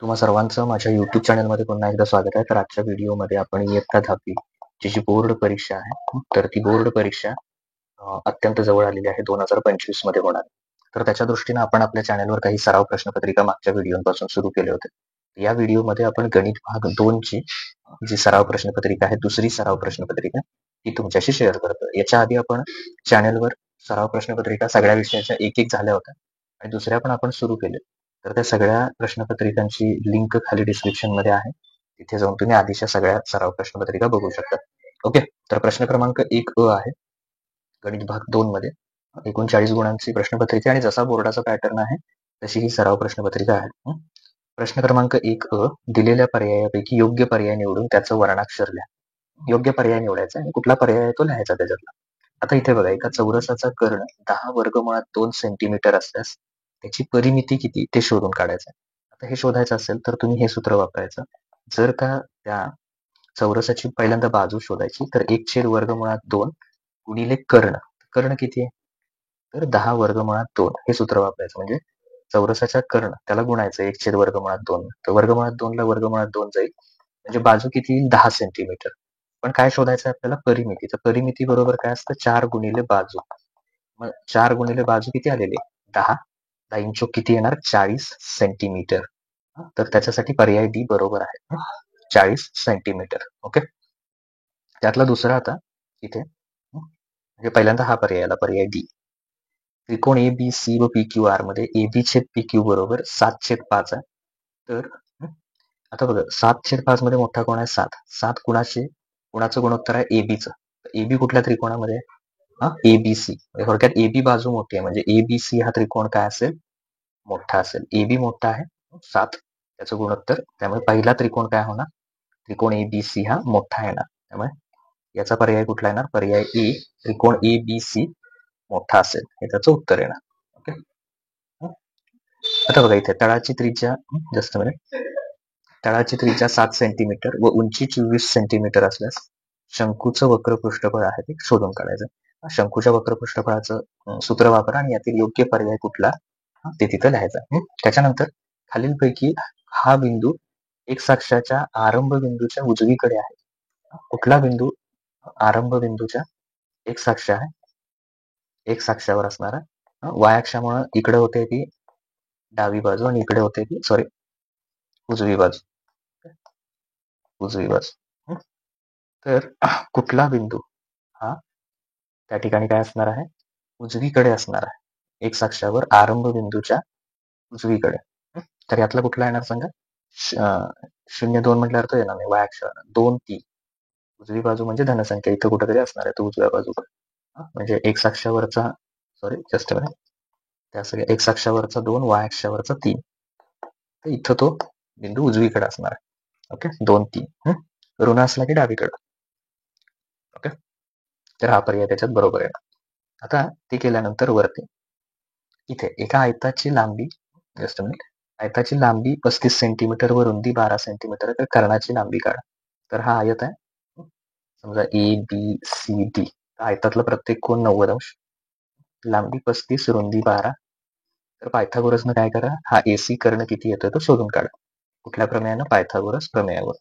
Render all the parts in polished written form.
तुम्हा सर्वांचं माझ्या YouTube चॅनलमध्ये पुन्हा एकदा स्वागत आहे. तर आजच्या व्हिडिओमध्ये आपण इयत्ता 10वी ची जी बोर्ड परीक्षा आहे, तर ती बोर्ड परीक्षा अत्यंत जवळ आलेली आहे 2025 मध्ये होणार. तर त्याच्या दृष्टीने आपण आपल्या चॅनलवर काही सराव प्रश्नपत्रिका मागच्या व्हिडिओपासून सुरू केले होते. या व्हिडिओमध्ये आपण गणित भाग 2 ची जी सराव प्रश्नपत्रिका आहे, दुसरी सराव प्रश्नपत्रिका ती तुमच्याशी शेअर करतो. याच्या आधी आपण चॅनलवर सराव प्रश्नपत्रिका सगळ्या विषयाच्या एक झाल्या होत्या आणि दुसऱ्या पण आपण सुरू केल्या. तर त्या सगळ्या प्रश्नपत्रिकांची लिंक खाली डिस्क्रिप्शन मध्ये आहे. तिथे जाऊन तुम्ही आधीच्या सगळ्या सराव प्रश्नपत्रिका बघू शकता. ओके, तर प्रश्न क्रमांक 1 आहे गणित भाग 2 मध्ये 39 गुणांची प्रश्नपत्रिका आणि जसा बोर्डाचा पॅटर्न आहे तशी ही सराव प्रश्नपत्रिका आहे. प्रश्न क्रमांक 1 दिलेल्या पर्यायापैकी योग्य पर्याय निवडून त्याचं वर्णाक्षर लिहा. योग्य पर्याय निवडायचा आणि कुठला पर्याय आहे तो लिहायचा त्याच्यातला. आता इथे बघा, एका चौरसाचा कर्ण 10 वर्गमुळात 2 सेंटीमीटर असल्यास त्याची परिमिती किती ते शोधून काढायचं. आता हे शोधायचं असेल तर तुम्ही हे सूत्र वापरायचं. जर का त्या चौरसाची पहिल्यांदा बाजू शोधायची तर 1/वर्गमुळात 2 गुणिले कर्ण. कर्ण किती आहे तर 10 वर्गमुळात 2 हे सूत्र वापरायचं. म्हणजे चौरसाच्या कर्ण त्याला गुणायचं 1/वर्गमुळात 2. तर वर्गमुळात 2 ला वर्गमुळात 2 जाईल, म्हणजे बाजू किती येईल 10 सेंटीमीटर. पण काय शोधायचं आहे आपल्याला परिमिती. तर परिमिती बरोबर काय असतं 4 गुणिले बाजू. मग 4 गुणिले बाजू किती आलेली 10. 10 चोक किती येणार 40 सेंटीमीटर. तर त्याच्यासाठी पर्याय डी बरोबर आहे 40 सेंटीमीटर. ओके, त्यातला दुसरा आता इथे म्हणजे पहिल्यांदा हा पर्याय आला, पर्याय डी. त्रिकोण ए बी सी व पी क्यू आर मध्ये ए बी छेद पी क्यू बरोबर 7/5 आहे. तर आता बघा 7/5 मध्ये मोठा कोण आहे 7. 7 कुणाचं गुणोत्तर आहे एबीचं. एबी कुठल्या त्रिकोणामध्ये एबीसी. थोडक्यात एबी बाजू मोठी आहे म्हणजे एबीसी हा त्रिकोण काय असेल मोठा असेल. एबी मोठा आहे 7 त्याचं गुणोत्तर, त्यामुळे पहिला त्रिकोण काय होणार त्रिकोण एबीसी हा मोठा येणार. त्यामुळे याचा पर्याय कुठला येणार पर्याय ए. त्रिकोण एबीसी मोठा असेल हे त्याचं उत्तर येणार. ओके, आता बघा इथे तळाची त्रिज्या जस्ट मिनिट तळाची त्रिज्या 7 सेंटीमीटर व उंची 24 सेंटीमीटर असल्यास शंकूचं वक्र पृष्ठफळ आहे ते शोधून काढायचं. शंकूच्या वक्र पृष्ठफळाचं सूत्र वापरा आणि यातील योग्य पर्याय कुठला ते तिथं लिहायचं. त्याच्यानंतर खालीलपैकी हा बिंदू एक्स अक्षाच्या आरंभ बिंदूच्या उजवीकडे आहे. कुठला बिंदू आरंभ बिंदूच्या एक्स अक्ष आहे, एक्स अक्षावर असणारा. वाय अक्षामुळे इकडे होते ती डावी बाजू आणि इकडे होते ती उजवी बाजू. उजवी बाजू. तर कुठला बिंदू हा त्या ठिकाणी काय असणार आहे उजवीकडे असणार आहे. एक्स अक्षावर आरंभ बिंदूच्या उजवीकडे. तर यातला कुठला येणार सांगा 0-2 म्हटल्यावर तो येणार नाही. वाय अक्षावर 2-3 उजवी बाजू म्हणजे धनसंख्या इथं कुठेतरी असणार आहे तो उजव्या बाजूकडे. म्हणजे एक्स अक्षावरचा जस्ट त्या सगळ्या एक्स अक्षावरचा 2 वाय अक्षावरचा 3. तर इथं तो बिंदू उजवीकडे असणार आहे. ओके, 2-3 ऋण असला की डावीकडे. ओके, तर हा पर्याय त्याच्यात बरोबर आहे. आता ते केल्यानंतर वरती इथे एका आयताची लांबी जस्ट मिनिट आयताची लांबी 35 सेंटीमीटर व रुंदी 12 सेंटीमीटर. तर कर्णाची लांबी काढा. तर हा आयत आहे समजा ए बी सी डी. आयतातला प्रत्येक कोण 90 अंश, लांबी 35 रुंदी 12. तर पायथागोरसनं काय करा हा एसी कर्ण किती येतोय तो शोधून काढा. कुठल्या प्रमेयानं पायथागोरस प्रमेयावर.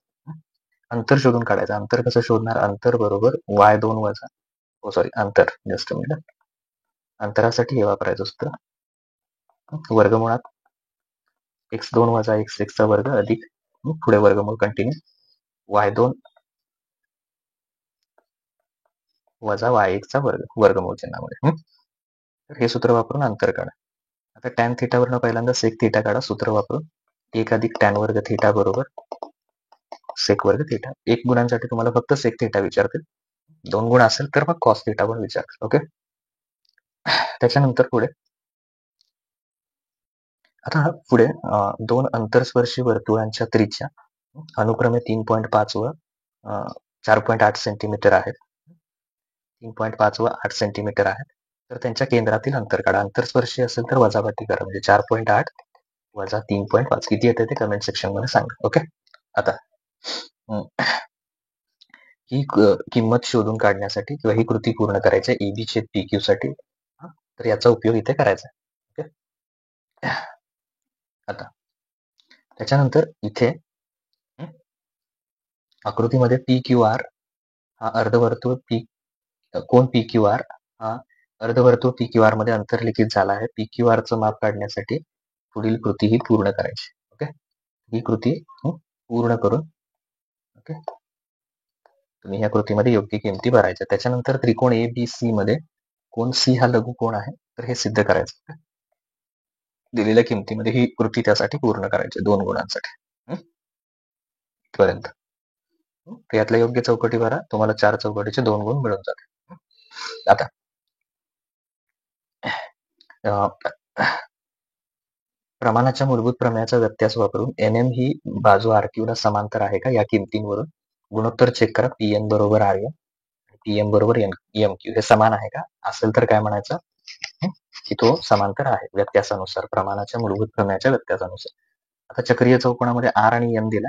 अंतर शोधून काढायचं. अंतर कसं शोधणार अंतर बरोबर y2 वजा अंतर जस्ट मिनिट अंतरासाठी हे वापरायचं सूत्र वर्गमुळात x2 वजा x1 चा वर्ग अधिक पुढे वर्गमूळ कंटिन्यू y2 वजा y1 चा वर्ग वर्गमूळ चिन्हामध्ये. तर हे सूत्र वापरून अंतर काढा. आता टॅन थिटा वरनं पहिल्यांदा सेक थिटा काढा. सूत्र वापरून 1 अधिक टॅन वर्ग थिटा बरोबर सेक वर्ग थिटा. 1 गुणांसाठी तुम्हाला फक्त सेक थिटा विचारतील. 2 गुण असेल तर मग कॉस थिटा पण विचारतील. ओके, त्याच्यानंतर पुढे आता पुढे 2 अंतरस्पर्शी वर्तुळांच्या त्रिज्या अनुक्रमे 3.5 व 4.8 सेंटीमीटर आहेत. 3.5 व 8 सेंटीमीटर आहेत. तर त्यांच्या केंद्रातील अंतर काढा. अंतरस्पर्शी असेल तर वजाबाकी करा. म्हणजे 4.8 वजा 3.5 किती येते ते कमेंट सेक्शन मध्ये सांगा. ओके, आता ही किंमत शोधून काढण्यासाठी किंवा ही कृती पूर्ण करायची एबी छेद पी क्यू साठी. तर याचा उपयोग इथे करायचा. ओके, आता त्याच्यानंतर इथे आकृतीमध्ये पी क्यू आर हा अर्धवर्तुळ कोन पी क्यू आर हा अर्धवर्तुळ पी क्यू आर मध्ये अंतर्लिखित झाला आहे. पी क्यू आरचं माप काढण्यासाठी पुढील कृती ही पूर्ण करायची. ओके, ही कृती पूर्ण करून ओके तुम्ही ह्या कृतीमध्ये योग्य किमती भरायच्या. त्याच्यानंतर त्रिकोण ए बी सी मध्ये कोण सी हा लघुकोण आहे तर हे सिद्ध करायचं. दिलेल्या किमतीमध्ये ही कृती त्यासाठी पूर्ण करायची 2 गुणांसाठी पर्यंत. यातल्या योग्य चौकटी भरा, तुम्हाला 4 चौकटीचे 2 गुण मिळून जाते. आता प्रमाणाच्या मूलभूत प्रमेयाचा व्यत्यास वापरून NM ही बाजू RQ ला समांतर आहे का या किमतींवरून गुणोत्तर चेक करा. PN बरोबर RN, PM बरोबर MQ हे समान आहे का? असेल तर काय म्हणायचं की तो समांतर आहे व्यत्यासानुसार, प्रमाणाच्या मूलभूत प्रमेयाच्या व्यत्यासानुसार. आता चक्रीय चौकोनामध्ये R आणि N दिला,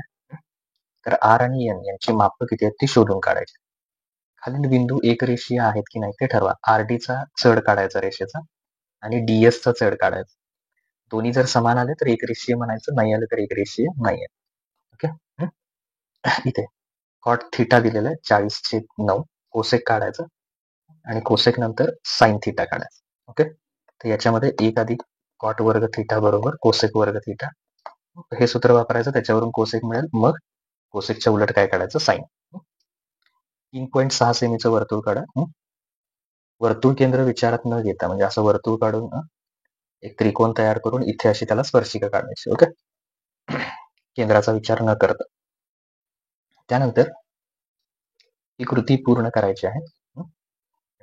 तर R आणि N यांची माप किती आहेत ती शोधून काढायची. खालील बिंदू एकरेषीय आहेत की नाही ते ठरवा. RD चा चढ काढायचा रेषेचा आणि DS चा चढ काढायचा. दोन्ही जर समान आले तर एकरेषीय म्हणायचं, नाही आले तर एकरेषीय नाहीये. ओके, इथे कॉट थिटा दिलेला आहे 40/9, कोसेक काढायचं आणि कोसेक नंतर साइन थिटा काढायचं. ओके, तर याच्यामध्ये 1 अधिक कॉट वर्ग थिटा बरोबर कोसेक वर्ग थिटा हे सूत्र वापरायचं, त्याच्यावरून कोसेक मिळेल. मग कोसेकच्या उलट काय काढायचं, साइन. 3.6 सेमीचं वर्तुळ काढा. वर्तुळ केंद्र विचारात न घेता म्हणजे असं वर्तुळ काढून एक त्रिकोण तयार करून इथे अशी त्याला स्पर्शिका काढायची. ओके, केंद्राचा विचार न करता. त्यानंतर ही कृती पूर्ण करायची आहे.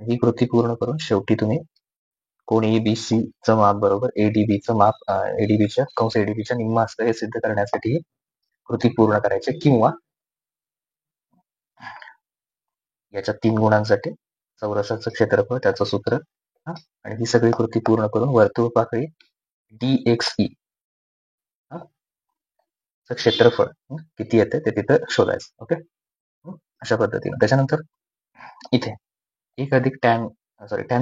ही कृती पूर्ण करून शेवटी तुम्ही कोण ABC चं माप बरोबर ADBचं माप ADBच्या निम्म असतं हे सिद्ध करण्यासाठी कृती पूर्ण करायची, किंवा याच्या 3 गुणांसाठी चौरसाचं क्षेत्रफळ त्याचं सूत्र आणि ही सगळी कृती पूर्ण करून वर्तुळ पाकळी DXE क्षेत्रफळ किती येते ते तिथं शोधायचं. ओके, अशा पद्धतीने. त्याच्यानंतर इथे 1 अधिक टॅन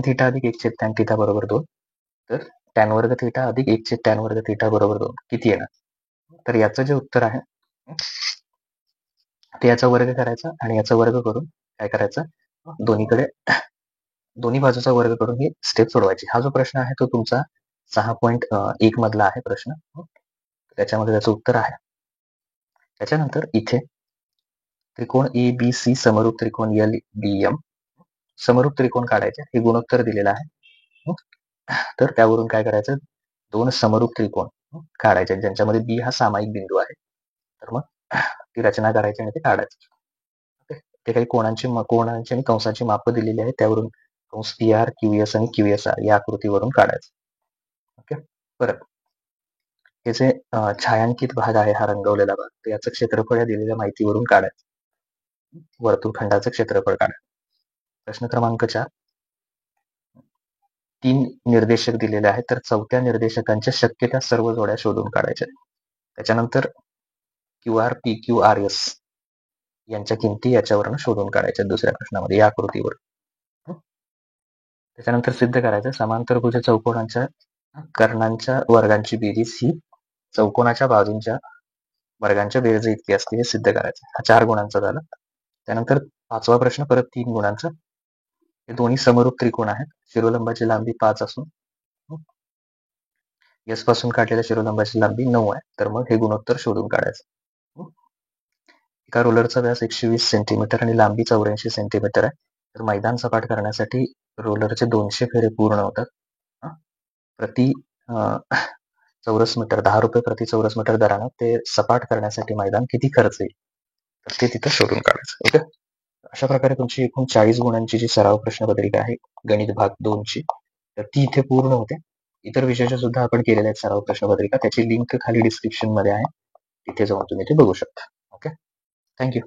थिटा अधिक 1/टॅन थिटा बरोबर 2, तर टॅन वर्ग थिटा अधिक 1/टॅन वर्ग थिटा बरोबर 2 किती येणार? तर याचं जे उत्तर आहे ते याचा वर्ग करायचा आणि याचा वर्ग करून काय करायचं, दोन्ही बाजूचा वर्ग करून ही स्टेप सोडवायची. हा जो प्रश्न आहे तो तुमचा 6.1 मधला आहे प्रश्न, त्याच्यामध्ये त्याचं उत्तर आहे. त्याच्यानंतर इथे त्रिकोण ABC समरूप त्रिकोण LBM समरूप त्रिकोण काढायचे, हे गुणोत्तर दिलेलं आहे. तर त्यावरून काय करायचं, 2 समरूप त्रिकोण काढायचे ज्यांच्यामध्ये B हा सामायिक बिंदू आहे. तर मग ती रचना करायची आणि ते काढायचं. ते काही कोणांची आणि कंसाची माप दिलेली आहे, त्यावरून कंस PR, QS आणि QSR या आकृतीवरून काढायचं. ओके, परत हे जे छायांकित भाग आहे हा रंगवलेला भाग, तर याचं क्षेत्रफळ या दिलेल्या माहितीवरून काढायचं. वर्तुळखंडाचं क्षेत्रफळ काढायचं. प्रश्न क्रमांक 4, 3 निर्देशक दिलेले आहेत, तर 4थ्या निर्देशकांच्या शक्य त्या सर्व जोड्या शोधून काढायच्या. त्याच्यानंतर QR, PQ, RS यांच्या किमती याच्यावरून शोधून काढायच्या दुसऱ्या प्रश्नामध्ये या आकृतीवर. त्याच्यानंतर सिद्ध करायचं समांतरभुज चौकोनांच्या कर्णांच्या वर्गांची बेरीज ही चौकोनाच्या बाजूंच्या वर्गांच्या बेरज इतकी असते हे सिद्ध करायचं. हा 4 गुणांचा झाला. त्यानंतर 5वा प्रश्न परत 3 गुणांचा. हे दोन्ही समरूप त्रिकोण आहेत, शिरोलंबाची लांबी 5 असून S पासून काढलेल्या शिरोलंबाची लांबी 9 आहे. तर मग हे गुणोत्तर शोधून काढायचं. एका रोलरचा व्यास 120 सेंटीमीटर आणि लांबी 84 सेंटीमीटर आहे. तर मैदान सपाट करण्यासाठी रोलरचे 200 फेरे पूर्ण होतात. प्रति चौरस मीटर 10 रुपये प्रति चौरस मीटर दरानं ते सपाट करण्यासाठी मैदान किती खर्च येईल तर ते तिथं शोधून काढायचं. ओके, अशा प्रकारे तुमची एकूण 40 गुणांची जी सराव प्रश्नपत्रिका आहे गणित भाग 2 ची, तर ती इथे पूर्ण होते. इतर विषयाच्या सुद्धा आपण केलेल्या आहेत सराव प्रश्नपत्रिका, त्याची लिंक खाली डिस्क्रिप्शन मध्ये आहे, तिथे जाऊन तुम्ही ते बघू शकता. Okay, thank you.